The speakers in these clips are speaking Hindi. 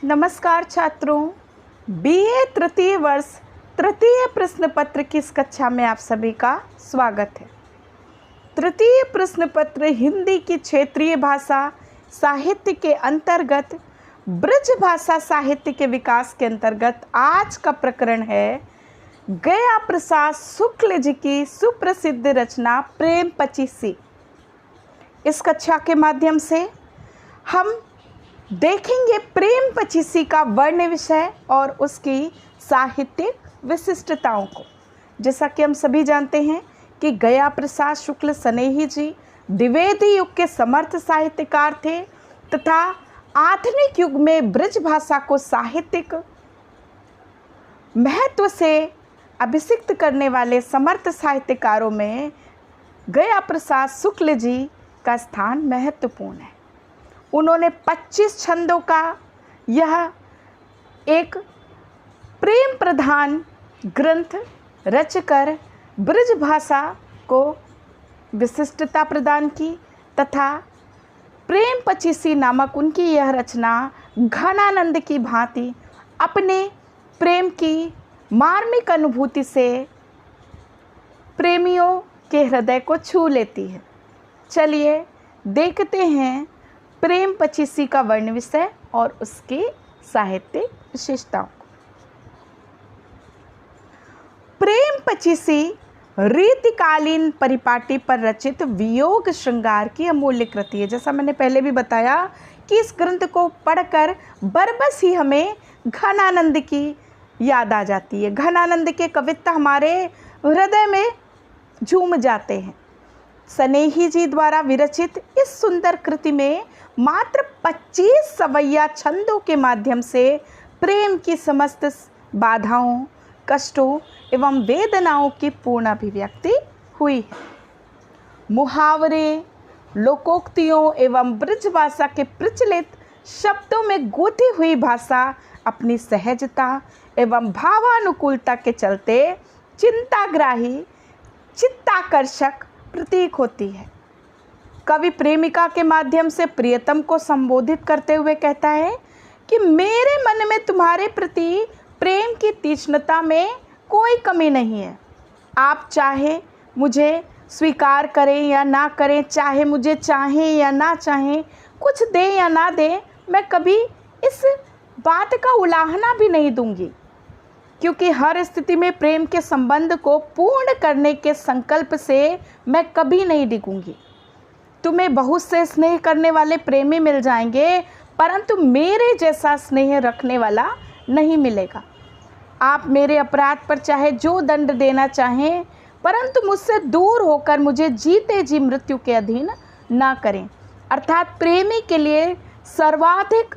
नमस्कार छात्रों, बीए तृतीय वर्ष तृतीय प्रश्न पत्र की इस कक्षा में आप सभी का स्वागत है। तृतीय प्रश्न पत्र हिंदी की क्षेत्रीय भाषा साहित्य के अंतर्गत ब्रज भाषा साहित्य के विकास के अंतर्गत आज का प्रकरण है गया प्रसाद शुक्ल जी की सुप्रसिद्ध रचना प्रेम पचीसी। इस कक्षा के माध्यम से हम देखेंगे प्रेम पचीसी का वर्ण विषय और उसकी साहित्यिक विशिष्टताओं को। जैसा कि हम सभी जानते हैं कि गया प्रसाद शुक्ल स्नेही जी द्विवेदी युग के समर्थ साहित्यकार थे तथा आधुनिक युग में ब्रज भाषा को साहित्यिक महत्व से अभिषिक्त करने वाले समर्थ साहित्यकारों में गया प्रसाद शुक्ल जी का स्थान महत्वपूर्ण है। उन्होंने 25 छंदों का यह एक प्रेम प्रधान ग्रंथ रचकर ब्रज भाषा को विशिष्टता प्रदान की तथा प्रेम पचीसी नामक उनकी यह रचना घनानंद की भांति अपने प्रेम की मार्मिक अनुभूति से प्रेमियों के हृदय को छू लेती है। चलिए देखते हैं प्रेम पचीसी का वर्ण विषय और उसकी साहित्यिक विशेषताओं को। प्रेम पचीसी रीतिकालीन परिपाटी पर रचित वियोग श्रृंगार की अमूल्य कृति है। जैसा मैंने पहले भी बताया कि इस ग्रंथ को पढ़कर बरबस ही हमें घनानंद की याद आ जाती है। घनानंद के कविता हमारे हृदय में झूम जाते हैं। स्नेही जी द्वारा विरचित इस सुंदर कृति में मात्र 25 सवैया छंदों के माध्यम से प्रेम की समस्त बाधाओं, कष्टों एवं वेदनाओं की पूर्ण अभिव्यक्ति हुई है। मुहावरे, लोकोक्तियों एवं ब्रज भाषा के प्रचलित शब्दों में गूंथी हुई भाषा अपनी सहजता एवं भावानुकूलता के चलते चिंताग्राही, चित्ताकर्षक प्रतीक होती है। कवि प्रेमिका के माध्यम से प्रियतम को संबोधित करते हुए कहता है कि मेरे मन में तुम्हारे प्रति प्रेम की तीक्ष्णता में कोई कमी नहीं है। आप चाहे मुझे स्वीकार करें या ना करें, चाहे मुझे चाहें या ना चाहें, कुछ दें या ना दें, मैं कभी इस बात का उलाहना भी नहीं दूंगी, क्योंकि हर स्थिति में प्रेम के संबंध को पूर्ण करने के संकल्प से मैं कभी नहीं डिगूंगी। तुम्हें बहुत से स्नेह करने वाले प्रेमी मिल जाएंगे, परंतु मेरे जैसा स्नेह रखने वाला नहीं मिलेगा। आप मेरे अपराध पर चाहे जो दंड देना चाहें, परंतु मुझसे दूर होकर मुझे जीते जी मृत्यु के अधीन ना करें। अर्थात प्रेमी के लिए सर्वाधिक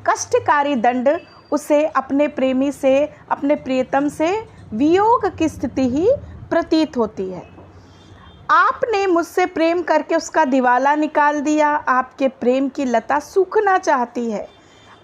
कष्टकारी दंड उसे अपने प्रेमी से, अपने प्रियतम से वियोग की स्थिति ही प्रतीत होती है। आपने मुझसे प्रेम करके उसका दिवाला निकाल दिया। आपके प्रेम की लता सूखना चाहती है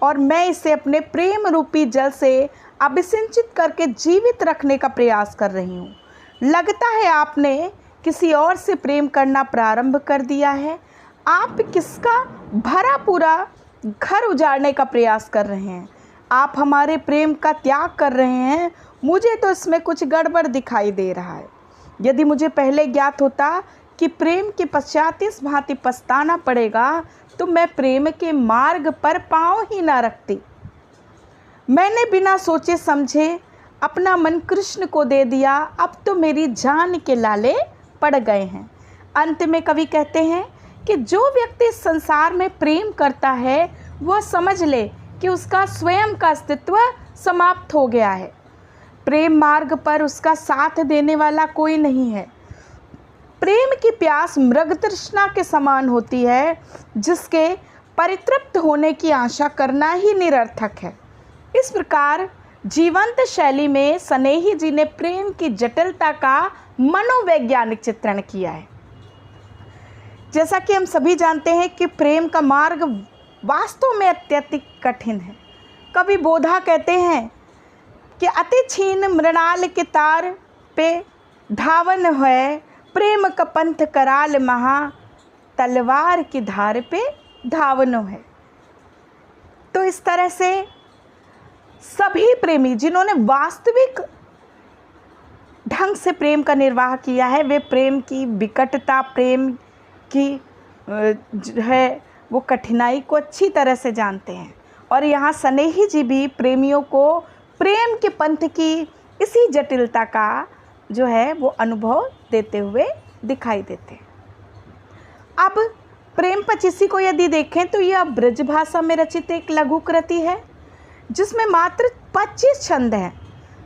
और मैं इसे अपने प्रेम रूपी जल से अभिसिंचित करके जीवित रखने का प्रयास कर रही हूँ। लगता है आपने किसी और से प्रेम करना प्रारंभ कर दिया है। आप किसका भरा पूरा घर उजाड़ने का प्रयास कर रहे हैं। आप हमारे प्रेम का त्याग कर रहे हैं। मुझे तो इसमें कुछ गड़बड़ दिखाई दे रहा है। यदि मुझे पहले ज्ञात होता कि प्रेम के पश्चात इस भांति पछताना पड़ेगा तो मैं प्रेम के मार्ग पर पाँव ही ना रखती। मैंने बिना सोचे समझे अपना मन कृष्ण को दे दिया। अब तो मेरी जान के लाले पड़ गए हैं। अंत में कवि कहते हैं कि जो व्यक्ति इस संसार में प्रेम करता है वह समझ ले कि उसका स्वयं का अस्तित्व समाप्त हो गया है। प्रेम मार्ग पर उसका साथ देने वाला कोई नहीं है। प्रेम की प्यास मृग तृष्णा के समान होती है, जिसके परितृप्त होने की आशा करना ही निरर्थक है। इस प्रकार जीवंत शैली में स्नेही जी ने प्रेम की जटिलता का मनोवैज्ञानिक चित्रण किया है। जैसा कि हम सभी जानते हैं कि प्रेम का मार्ग वास्तव में अत्यधिक कठिन है। कवि बोधा कहते हैं कि अति छीन मृणाल के तार पे धावन है, प्रेम का पंथ कराल महा, तलवार की धार पे धावनो है। तो इस तरह से सभी प्रेमी जिन्होंने वास्तविक ढंग से प्रेम का निर्वाह किया है, वे प्रेम की विकटता, प्रेम की जो है वो कठिनाई को अच्छी तरह से जानते हैं। और यहाँ स्नेही जी भी प्रेमियों को प्रेम के पंथ की इसी जटिलता का जो है वो अनुभव देते हुए दिखाई देते हैं। अब प्रेम पचीसी को यदि देखें तो यह ब्रज भाषा में रचित एक लघु कृति है जिसमें मात्र 25 छंद हैं।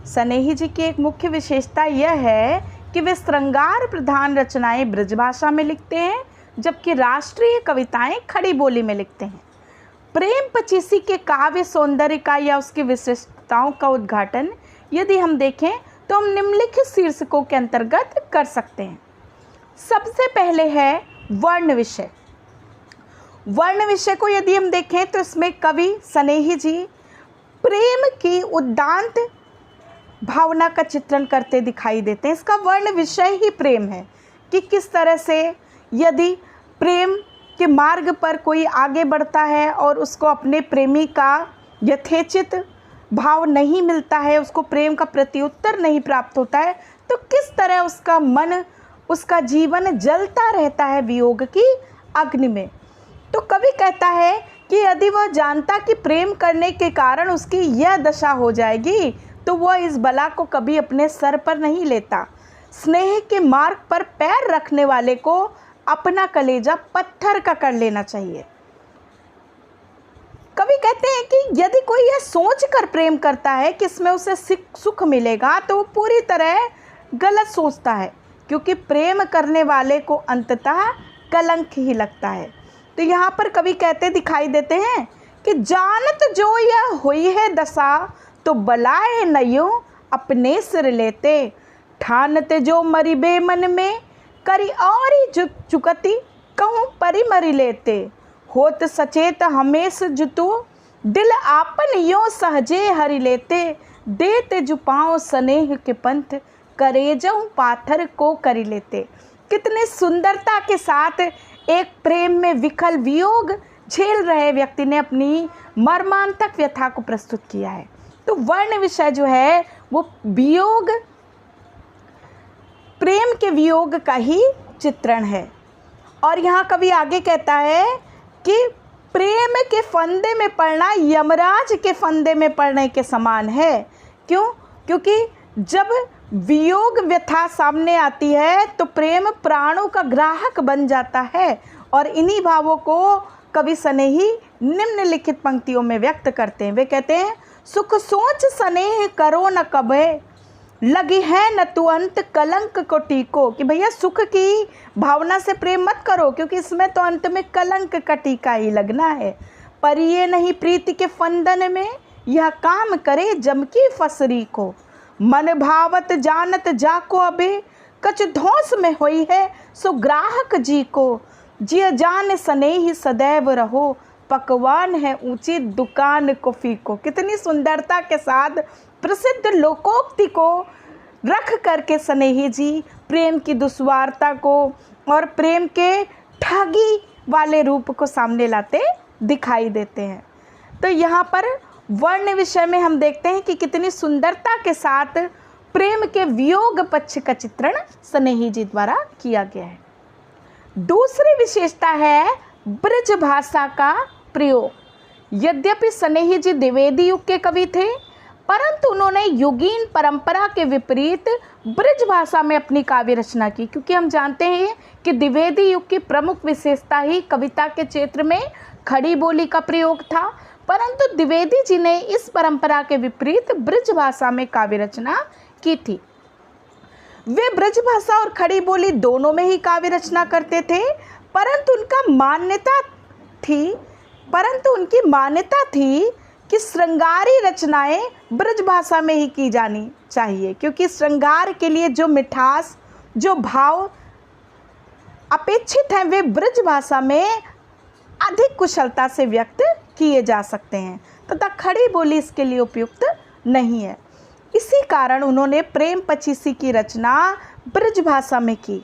स्नेही जी की एक मुख्य विशेषता यह है कि वे श्रृंगार प्रधान रचनाएं ब्रज भाषा में लिखते हैं, जबकि राष्ट्रीय कविताएं खड़ी बोली में लिखते हैं। प्रेम पचीसी के काव्य सौंदर्य का या उसकी विशिष्टताओं का उद्घाटन यदि हम देखें तो हम निम्नलिखित शीर्षकों के अंतर्गत कर सकते हैं। सबसे पहले है वर्ण विषय। वर्ण विषय को यदि हम देखें तो इसमें कवि स्नेही जी प्रेम की उद्दांत भावना का चित्रण करते दिखाई देते हैं। इसका वर्ण विषय ही प्रेम है कि किस तरह से यदि प्रेम के मार्ग पर कोई आगे बढ़ता है और उसको अपने प्रेमी का यथेचित भाव नहीं मिलता है, उसको प्रेम का प्रत्युत्तर नहीं प्राप्त होता है, तो किस तरह उसका मन, उसका जीवन जलता रहता है वियोग की अग्नि में। तो कवि कहता है कि यदि वह जानता कि प्रेम करने के कारण उसकी यह दशा हो जाएगी तो वह इस बला को कभी अपने सर पर नहीं लेता। स्नेह के मार्ग पर पैर रखने वाले को अपना कलेजा पत्थर का कर लेना चाहिए। कवि कहते हैं कि यदि कोई यह सोचकर प्रेम करता है कि इसमें उसे सुख मिलेगा तो वो पूरी तरह गलत सोचता है, क्योंकि प्रेम करने वाले को अंततः कलंक ही लगता है। तो यहाँ पर कवि कहते दिखाई देते हैं कि जानत जो यह हुई है दशा तो बलाए नयो अपने सिर लेते, ठानते जो मरी बेमन में करी और चुकती कहूँ परी मरी लेते, होत सचेत हमेश जुतु दिल आपन यो सहजे हरि लेते, देते जुपाओ स्नेह के पंथ करे जाऊँ पाथर को करी लेते। कितनी सुंदरता के साथ एक प्रेम में विकल वियोग झेल रहे व्यक्ति ने अपनी मर्मांतक व्यथा को प्रस्तुत किया है। तो वर्ण विषय जो है वो वियोग, प्रेम के वियोग का ही चित्रण है। और यहाँ कवि आगे कहता है कि प्रेम के फंदे में पड़ना यमराज के फंदे में पड़ने के समान है। क्यों? क्योंकि जब वियोग व्यथा सामने आती है तो प्रेम प्राणों का ग्राहक बन जाता है। और इन्हीं भावों को कवि स्नेही निम्नलिखित पंक्तियों में व्यक्त करते हैं। वे कहते हैं, सुख सोच स्नेह करो न कबे लगी है न तुअंत कलंक को टीको। कि भैया सुख की भावना से प्रेम मत करो, क्योंकि इसमें तो अंत में कलंक का टीका ही लगना है। पर ये नहीं प्रीति के फंदन में यह काम करे जम की फसरी को, मन भावत जानत जाको अबे कछ धौस में होई है सो ग्राहक जी को, जिय जान स्नेही सदैव रहो पकवान है ऊंची दुकान को फीको। कितनी सुंदरता के साथ प्रसिद्ध लोकोक्ति को रख करके स्नेही जी प्रेम की दुश्वारता को और प्रेम के ठगी वाले रूप को सामने लाते दिखाई देते हैं। तो यहाँ पर वर्ण विषय में हम देखते हैं कि कितनी सुंदरता के साथ प्रेम के वियोग पक्ष का चित्रण स्नेही जी द्वारा किया गया है। दूसरी विशेषता है ब्रज भाषा का प्रयोग। यद्यपि स्नेही जी द्विवेदी युग के कवि थे, परंतु उन्होंने युगीन परंपरा के विपरीत ब्रज भाषा में अपनी काव्य रचना की। क्योंकि हम जानते हैं कि द्विवेदी युग की प्रमुख विशेषता ही कविता के क्षेत्र में खड़ी बोली का प्रयोग था, परंतु द्विवेदी जी ने इस परंपरा के विपरीत ब्रज भाषा में काव्य रचना की थी। वे ब्रज भाषा और खड़ी बोली दोनों में ही काव्य रचना करते थे, परंतु उनकी मान्यता थी कि श्रृंगारी रचनाएं ब्रज भाषा में ही की जानी चाहिए, क्योंकि श्रृंगार के लिए जो मिठास, जो भाव अपेक्षित हैं वे ब्रज भाषा में अधिक कुशलता से व्यक्त किए जा सकते हैं, तथा खड़ी बोली इसके लिए उपयुक्त नहीं है। इसी कारण उन्होंने प्रेम पचीसी की रचना ब्रज भाषा में की।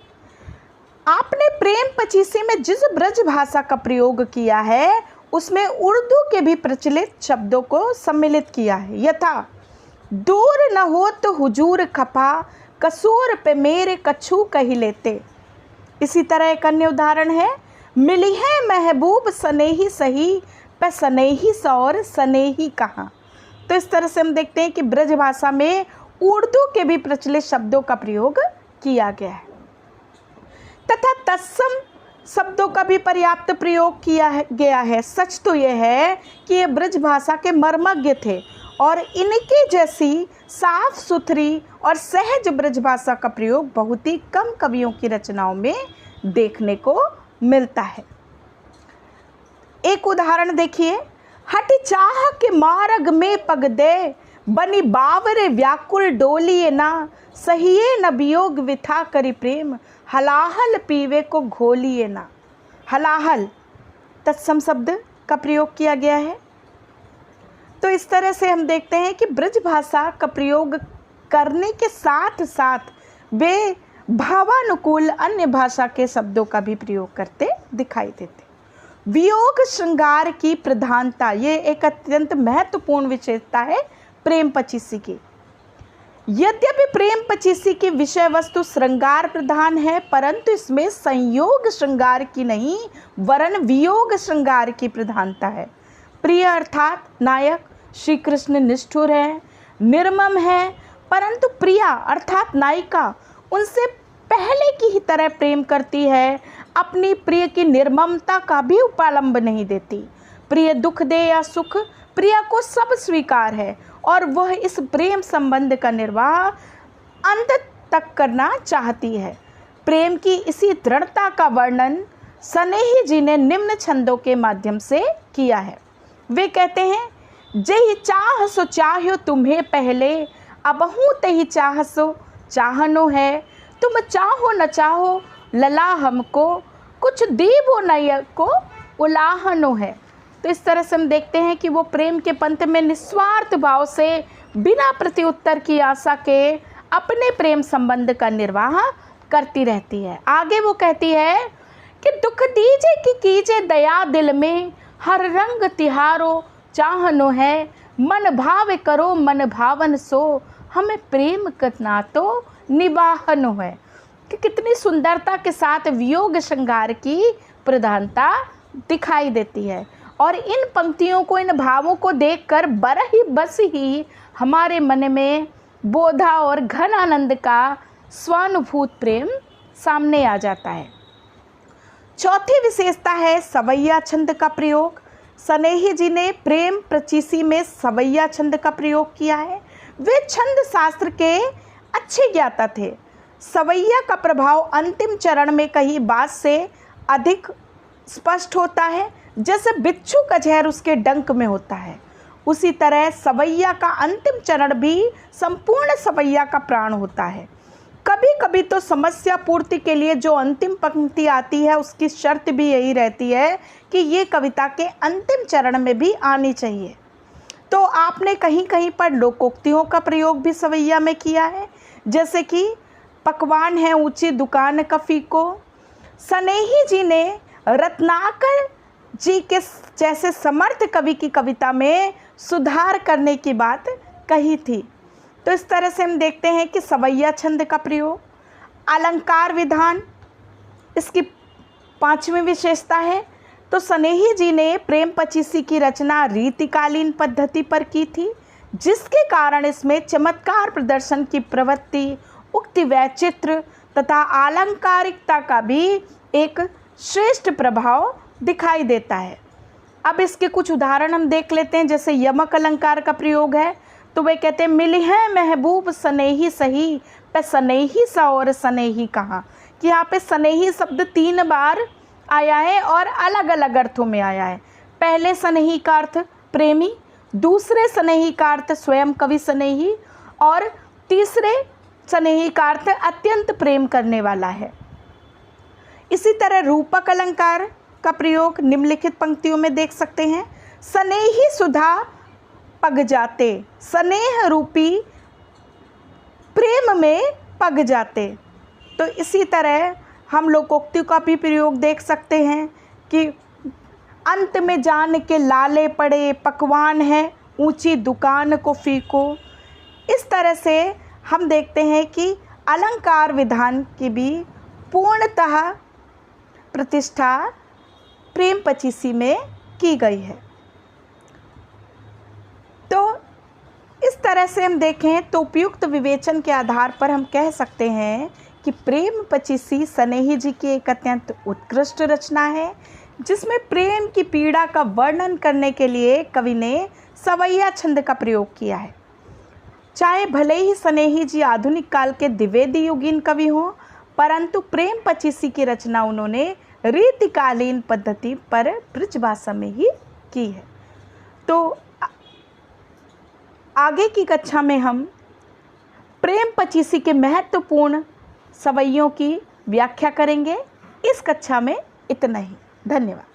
आपने प्रेम पचीसी में जिस ब्रज भाषा का प्रयोग किया है उसमें उर्दू के भी प्रचलित शब्दों को सम्मिलित किया है। यथा दूर न हो तो हुजूर खफा, कसूर पे मेरे कछू कही लेते। इसी तरह एक अन्य उदाहरण है, मिली है महबूब सनेही सही, पे सनेही सौर सनेही कहाँ। तो इस तरह से हम देखते हैं कि ब्रज भाषा में उर्दू के भी प्रचलित शब्दों का प्रयोग किया गया है तथा तत्सम शब्दों का भी पर्याप्त प्रयोग किया गया है। सच तो यह है कि ये ब्रज भाषा के मर्मज्ञ थे और इनके जैसी साफ सुथरी और सहज ब्रज भाषा का प्रयोग बहुत ही कम कवियों की रचनाओं में देखने को मिलता है। एक उदाहरण देखिए, हट चाह के मार्ग में पग दे, बनी बावरे व्याकुल डोलिए ना, सहिए न वियोग विथा करी प्रेम, हलाहल पीवे को घोलिए ना। हलाहल तत्सम शब्द का प्रयोग किया गया है। तो इस तरह से हम देखते हैं कि ब्रज भाषा का प्रयोग करने के साथ साथ वे भावानुकूल अन्य भाषा के शब्दों का भी प्रयोग करते दिखाई देते। वियोग श्रृंगार की प्रधानता, ये एक अत्यंत महत्वपूर्ण विशेषता है प्रेम पचीसी की। यद्यपि प्रेम पचीसी की विषय वस्तु श्रृंगार प्रधान है, परंतु इसमें संयोग श्रृंगार की नहीं वरन वियोग श्रृंगार की प्रधानता है। प्रिय अर्थात नायक श्री कृष्ण निष्ठुर है, निर्मम है, परंतु प्रिया अर्थात नायिका उनसे पहले की ही तरह प्रेम करती है, अपनी प्रिय की निर्ममता का भी उपालंब नहीं देती। प्रिय दुख दे या सुख, प्रिया को सब स्वीकार है और वह इस प्रेम संबंध का निर्वाह अंत तक करना चाहती है। प्रेम की इसी दृढ़ता का वर्णन सनेही जी ने निम्न छंदों के माध्यम से किया है। वे कहते हैं, जही चाह सो चाह्यो तुम्हें पहले, अबहू तही चाह सो चाहनो है, तुम चाहो न चाहो लला हमको, कुछ दीबो नय को उलाहनो है। तो इस तरह से हम देखते हैं कि वो प्रेम के पंथ में निस्वार्थ भाव से बिना प्रत्युत्तर की आशा के अपने प्रेम संबंध का निर्वाह करती रहती है। आगे वो कहती है कि दुख दीजे कि कीजे दया दिल में, हर रंग तिहारो चाहनो है, मन भाव करो मन भावन सो, हमें प्रेम करना तो निबाहनो है। कि कितनी सुंदरता के साथ वियोग श्रृंगार की प्रधानता दिखाई देती है और इन पंक्तियों को, इन भावों को देखकर बस ही हमारे मन में बोधा और घन आनंद का स्वानुभूत प्रेम सामने आ जाता है। चौथी विशेषता है सवैया छंद का प्रयोग। सनेही जी ने प्रेम पचीसी में सवैया छंद का प्रयोग किया है। वे छंद शास्त्र के अच्छे ज्ञाता थे। सवैया का प्रभाव अंतिम चरण में कहीं बात से अधिक स्पष्ट होता है, जैसे बिच्छू का जहर उसके डंक में होता है, उसी तरह सवैया का अंतिम चरण भी संपूर्ण सवैया का प्राण होता है। कभी कभी तो समस्या पूर्ति के लिए जो अंतिम पंक्ति आती है उसकी शर्त भी यही रहती है कि ये कविता के अंतिम चरण में भी आनी चाहिए। तो आपने कहीं कहीं पर लोकोक्तियों का प्रयोग भी सवैया में किया है, जैसे कि पकवान है ऊंची दुकान कफ़ी को। सनेही जी ने रत्नाकर जी के जैसे समर्थ कवि की कविता में सुधार करने की बात कही थी। तो इस तरह से हम देखते हैं कि सवैया छंद का प्रयोग। अलंकार विधान इसकी पांचवी विशेषता है। तो सनेही जी ने प्रेम पचीसी की रचना रीतिकालीन पद्धति पर की थी, जिसके कारण इसमें चमत्कार प्रदर्शन की प्रवृत्ति, उक्ति वैचित्र तथा आलंकारिकता का भी एक श्रेष्ठ प्रभाव दिखाई देता है। अब इसके कुछ उदाहरण हम देख लेते हैं। जैसे यमक अलंकार का प्रयोग है, तो वे कहते हैं, मिली है महबूब सनेही सही, पे सनेही सा और सनेही कहाँ। कि यहाँ पे सनेही शब्द 3 बार आया है और अलग अलग अर्थों में आया है। पहले सनेही का अर्थ प्रेमी, दूसरे सनेही का अर्थ स्वयं कवि सनेही और तीसरे सनेही का अर्थ अत्यंत प्रेम करने वाला है। इसी तरह रूपक अलंकार का प्रयोग निम्नलिखित पंक्तियों में देख सकते हैं। सनेही सुधा पग जाते, स्नेह रूपी प्रेम में पग जाते। तो इसी तरह हम लोकोक्ति का भी प्रयोग देख सकते हैं कि अंत में जान के लाले पड़े पकवान है, ऊंची दुकान को फीको। इस तरह से हम देखते हैं कि अलंकार विधान की भी पूर्णतः प्रतिष्ठा प्रेम पचीसी में की गई है। तो इस तरह से हम देखें तो उपयुक्त विवेचन के आधार पर हम कह सकते हैं कि प्रेम पचीसी स्नेही जी की एक अत्यंत उत्कृष्ट रचना है, जिसमें प्रेम की पीड़ा का वर्णन करने के लिए कवि ने सवैया छंद का प्रयोग किया है। चाहे भले ही स्नेही जी आधुनिक काल के द्विवेदी युगीन कवि हों, परंतु प्रेम पचीसी की रचना उन्होंने रीतिकालीन पद्धति पर ब्रजभाषा में ही की है। तो आगे की कक्षा में हम प्रेम पचीसी के महत्वपूर्ण सवैयों की व्याख्या करेंगे। इस कक्षा में इतना ही। धन्यवाद।